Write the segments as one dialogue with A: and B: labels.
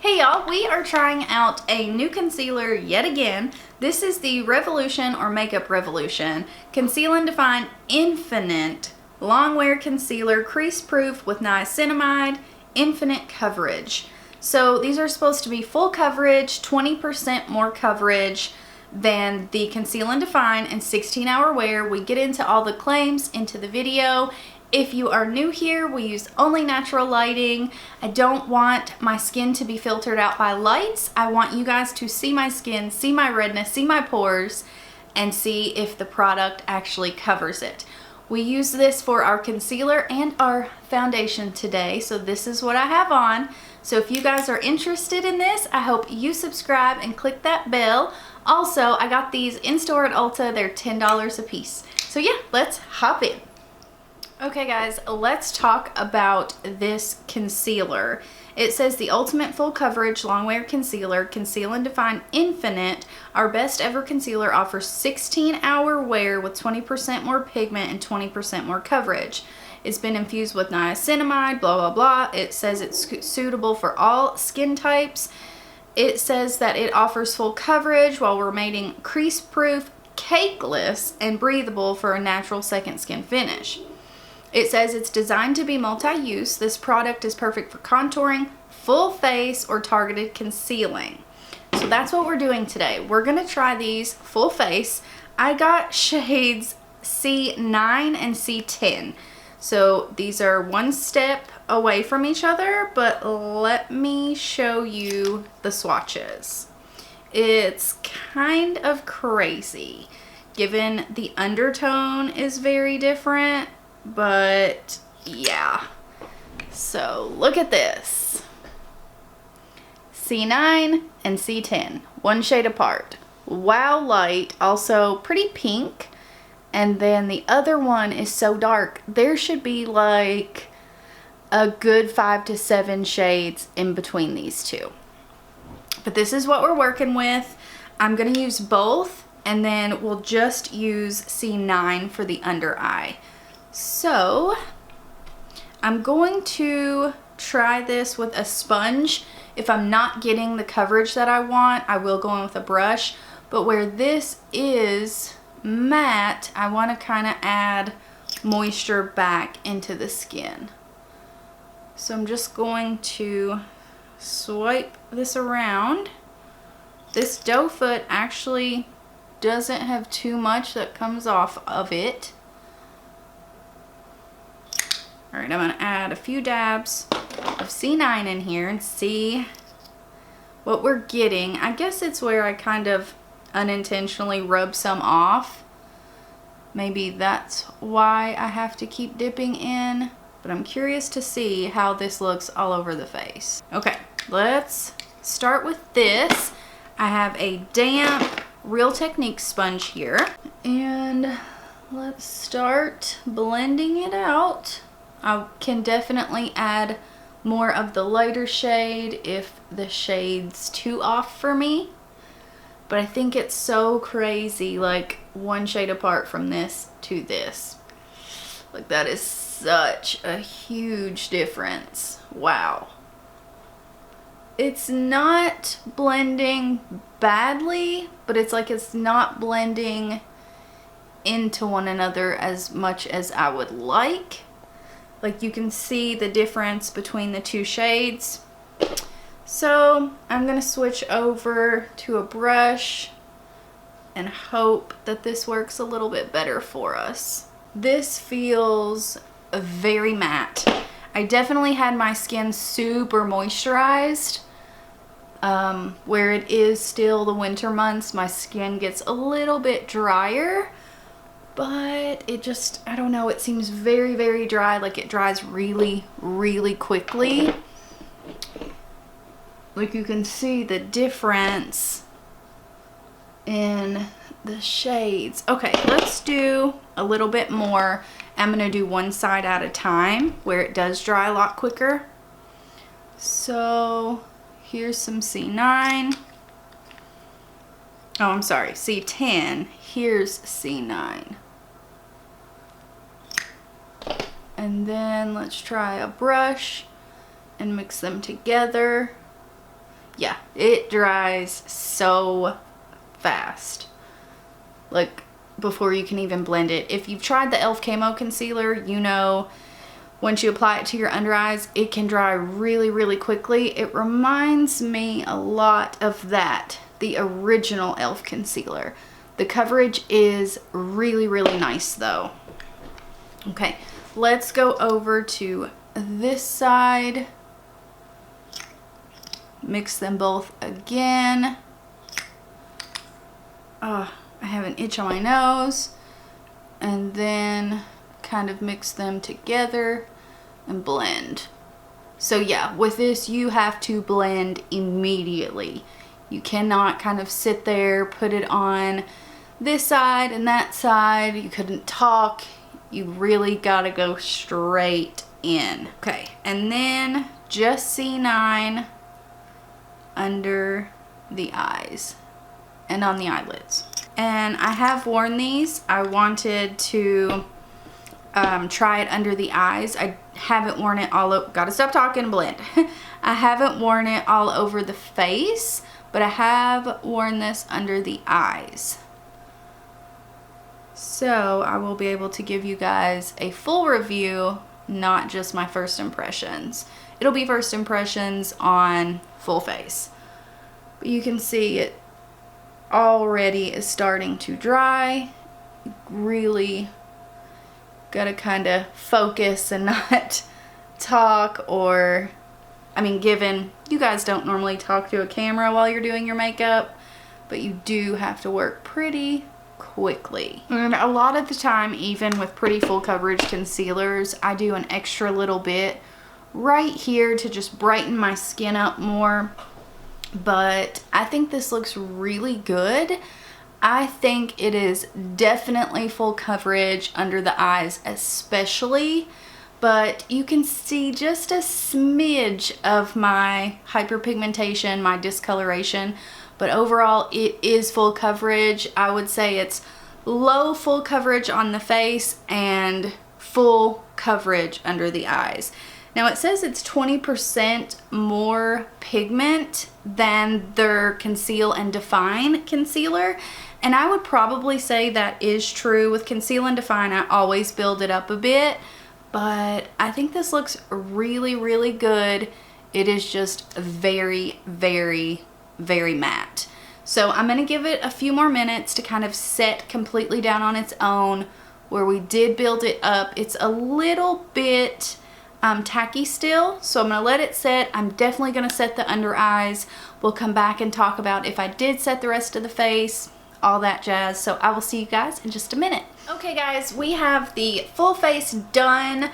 A: Hey y'all, we are trying out a new concealer yet again. This is the Revolution or Makeup Revolution Conceal and Define Infinite Long Wear Concealer, crease proof with niacinamide, infinite coverage. So these are supposed to be full coverage, 20% more coverage than the Conceal and Define and 16-hour wear. We get into all the claims into the video. If you are new here, we use only natural lighting. I don't want my skin to be filtered out by lights. I want you guys to see my skin, see my redness, see my pores, and see if the product actually covers it. We use this for our concealer and our foundation today, so this is what I have on. So if you guys are interested in this, I hope you subscribe and click that bell. Also, I got these in store at Ulta. They're $10 a piece. So yeah, let's hop in. Okay guys, let's talk about this concealer. It says the ultimate full coverage long wear concealer, Conceal and Define Infinite. Our best ever concealer offers 16-hour wear with 20% more pigment and 20% more coverage. It's been infused with niacinamide, blah, blah, blah. It says it's suitable for all skin types. It says that it offers full coverage while remaining crease proof, cakeless, and breathable for a natural second skin finish. It says it's designed to be multi-use. This product is perfect for contouring, full face, or targeted concealing. So that's what we're doing today. We're gonna try these full face. I got shades C9 and C10. So these are one step away from each other, but let me show you the swatches. It's kind of crazy, given the undertone is very different. But yeah, so look at this. C9 and C10, one shade apart. Wow light, also pretty pink. And then the other one is so dark. There should be like a good 5 to 7 shades in between these two. But this is what we're working with. I'm gonna use both, and then we'll just use C9 for the under eye. So I'm going to try this with a sponge. If I'm not getting the coverage that I want, I will go in with a brush. But where this is matte, I want to kind of add moisture back into the skin. So I'm just going to swipe this around. This doe foot actually doesn't have too much that comes off of it. All right, I'm gonna add a few dabs of C9 in here and see what we're getting. I guess it's where I kind of unintentionally rub some off. Maybe that's why I have to keep dipping in, but I'm curious to see how this looks all over the face. Okay, let's start with this. I have a damp Real Technique sponge here, and let's start blending it out. I can definitely add more of the lighter shade if the shade's too off for me. But I think it's so crazy, like one shade apart from this to this. Like that is such a huge difference. Wow. It's not blending badly, but it's like it's not blending into one another as much as I would like. Like you can see the difference between the two shades. So I'm gonna switch over to a brush and hope that this works a little bit better for us. This feels very matte. I definitely had my skin super moisturized. Where it is still the winter months, my skin gets a little bit drier. But it just, I don't know, it seems very, very dry, like it dries really, really quickly. Like you can see the difference in the shades. Okay, let's do a little bit more. I'm gonna do one side at a time where it does dry a lot quicker. So here's some C9. Oh, I'm sorry, C10. Here's C9. And then let's try a brush and mix them together. It dries so fast, like before you can even blend it. If you've tried the e.l.f. Camo Concealer, you know once you apply it to your under eyes, it can dry really, really quickly. It reminds me a lot of that, the original e.l.f. Concealer. The coverage is really, really nice though. Okay, let's go over to this side. Mix them both again. I have an itch on my nose. And then kind of mix them together and blend. So yeah, with this you have to blend immediately. You cannot kind of sit there, put it on this side and that side. You couldn't talk. You really gotta go straight in. Okay, and then just C9 under the eyes and on the eyelids. And I have worn these. I wanted to try it under the eyes. I haven't worn it all over. Gotta stop talking and blend. I haven't worn it all over the face, but I have worn this under the eyes. So I will be able to give you guys a full review, not just my first impressions. It'll be first impressions on full face. But you can see it already is starting to dry. Really gotta kind of focus and not talk, or I mean, given you guys don't normally talk to a camera while you're doing your makeup, but you do have to work pretty quickly. And a lot of the time, even with pretty full coverage concealers, I do an extra little bit right here to just brighten my skin up more. But I think this looks really good. I think it is definitely full coverage under the eyes especially, but you can see just a smidge of my hyperpigmentation, my discoloration, but overall it is full coverage. I would say it's low full coverage on the face and full coverage under the eyes. Now it says it's 20% more pigment than their Conceal and Define concealer, and I would probably say that is true. With Conceal and Define, I always build it up a bit, but I think this looks really, really good. It is just very, very, very matte. So I'm gonna give it a few more minutes to kind of set completely down on its own. Where we did build it up, it's a little bit tacky still, so I'm gonna let it set. I'm definitely gonna set the under eyes. We'll come back and talk about if I did set the rest of the face, all that jazz. So I will see you guys in just a minute. Okay guys, we have the full face done.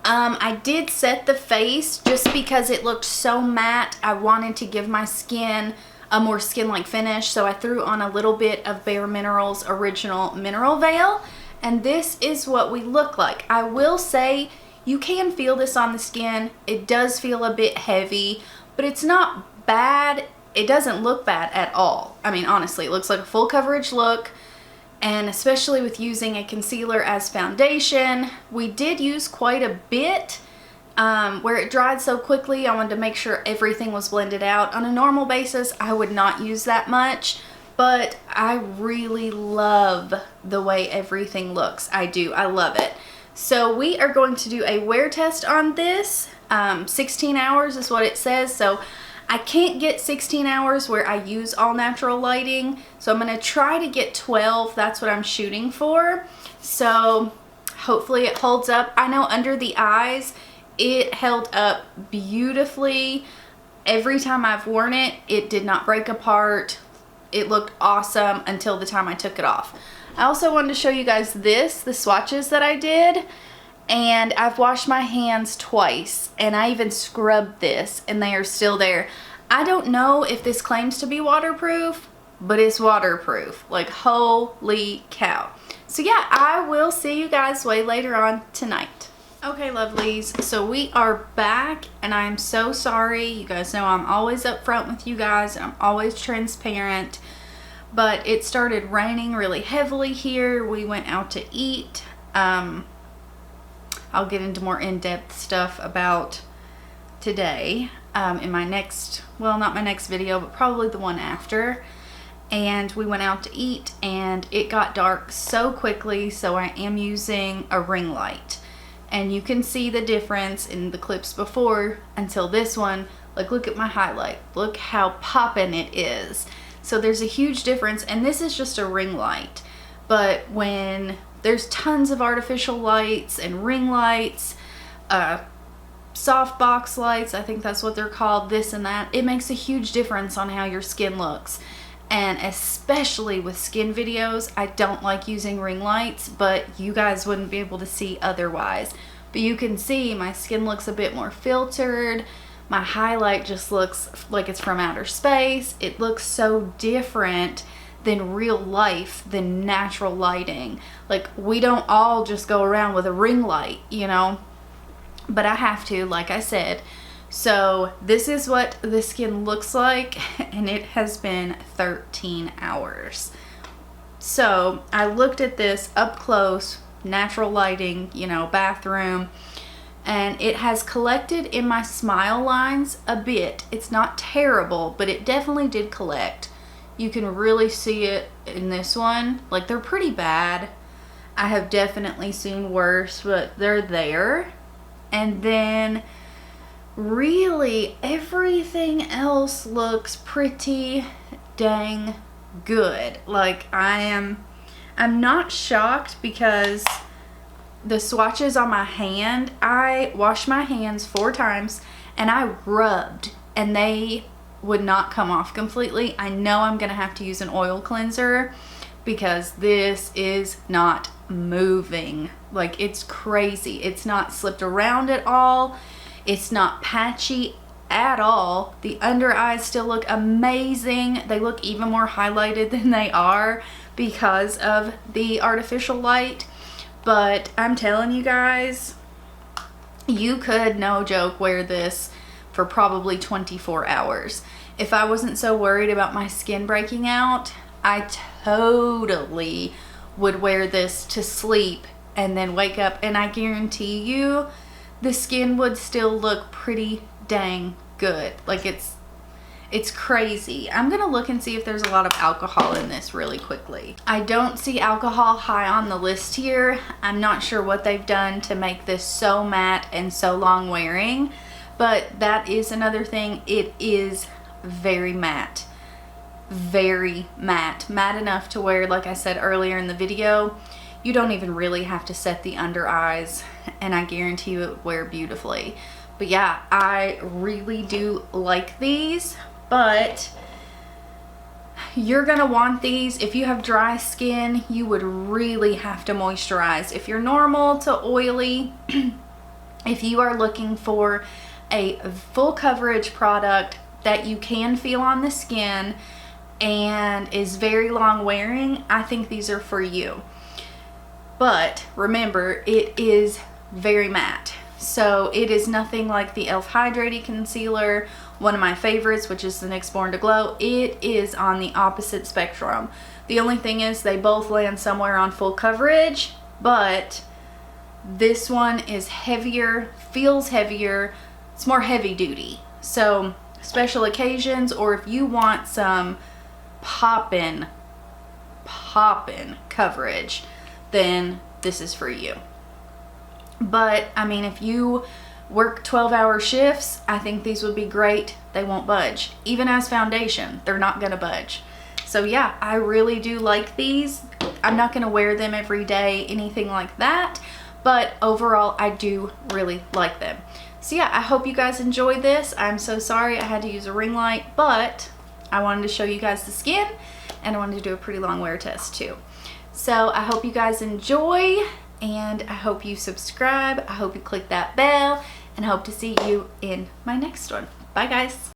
A: I did set the face just because it looked so matte. I wanted to give my skin a more skin-like finish, so I threw on a little bit of Bare Minerals Original Mineral Veil, and this is what we look like. I will say you can feel this on the skin. It does feel a bit heavy, but it's not bad. It doesn't look bad at all. I mean, honestly, it looks like a full coverage look, and especially with using a concealer as foundation. We did use quite a bit. Where it dried so quickly, I wanted to make sure everything was blended out. On a normal basis, I would not use that much, but I really love the way everything looks. I do. I love it. So we are going to do a wear test on this. 16 hours is what it says. So I can't get 16 hours where I use all natural lighting. So I'm going to try to get 12. That's what I'm shooting for. So hopefully it holds up. I know under the eyes, it held up beautifully. Every time I've worn it, it did not break apart. It looked awesome until the time I took it off. I also wanted to show you guys the swatches that I did, and I've washed my hands twice, and I even scrubbed this, and they are still there. I don't know if this claims to be waterproof, but it's waterproof. Like, holy cow. So yeah, I will see you guys way later on tonight. Okay, lovelies, so we are back, and I'm so sorry. You guys know I'm always upfront with you guys, and I'm always transparent. But it started raining really heavily here. We went out to eat. I'll get into more in-depth stuff about today. in my next, well, not my next video, but probably the one after. And we went out to eat and it got dark so quickly, so I am using a ring light. And you can see the difference in the clips before until this one. Like, look at my highlight. Look how poppin' it is. So there's a huge difference, and this is just a ring light. But when there's tons of artificial lights and ring lights, softbox lights, I think that's what they're called, this and that, it makes a huge difference on how your skin looks. And especially with skin videos, I don't like using ring lights, but you guys wouldn't be able to see otherwise. But you can see my skin looks a bit more filtered. My highlight just looks like it's from outer space. It looks so different than real life, than natural lighting. Like, we don't all just go around with a ring light, you know? But I have to, like I said. So this is what the skin looks like, and it has been 13 hours. So I looked at this up close, natural lighting, you know, bathroom, and it has collected in my smile lines a bit. It's not terrible, but it definitely did collect. You can really see it in this one. Like, they're pretty bad. I have definitely seen worse, but they're there. And then really everything else looks pretty dang good. Like, I'm not shocked because the swatches on my hand, I washed my hands 4 times and I rubbed and they would not come off completely. I know I'm gonna have to use an oil cleanser because this is not moving. Like, it's crazy. It's not slipped around at all. It's not patchy at all. The under eyes still look amazing. They look even more highlighted than they are because of the artificial light. But I'm telling you guys, you could, no joke, wear this for probably 24 hours. If I wasn't so worried about my skin breaking out, I totally would wear this to sleep and then wake up, and I guarantee you the skin would still look pretty dang good. Like, it's crazy. I'm gonna look and see if there's a lot of alcohol in this really quickly. I don't see alcohol high on the list here. I'm not sure what they've done to make this so matte and so long wearing, but that is another thing. It is very matte. Very matte. Matte enough to where, like I said earlier in the video, you don't even really have to set the under eyes, and I guarantee you it would wear beautifully. But yeah, I really do like these, but you're gonna want these. If you have dry skin, you would really have to moisturize. If you're normal to oily, if you are looking for a full coverage product that you can feel on the skin and is very long wearing, I think these are for you. But remember, it is very matte. So it is nothing like the e.l.f. Hydrating Concealer, one of my favorites, which is the NYX Born to Glow. It is on the opposite spectrum. The only thing is they both land somewhere on full coverage, but this one is heavier, feels heavier, it's more heavy duty. So special occasions, or if you want some poppin' coverage, then this is for you. But I mean, if you work 12-hour shifts, I think these would be great. They won't budge. Even as foundation, they're not gonna budge. So yeah, I really do like these. I'm not gonna wear them every day, anything like that, but overall I do really like them. So yeah, I hope you guys enjoyed this. I'm so sorry I had to use a ring light, but I wanted to show you guys the skin, and I wanted to do a pretty long wear test too. So I hope you guys enjoy, and I hope you subscribe. I hope you click that bell, and I hope to see you in my next one. Bye guys.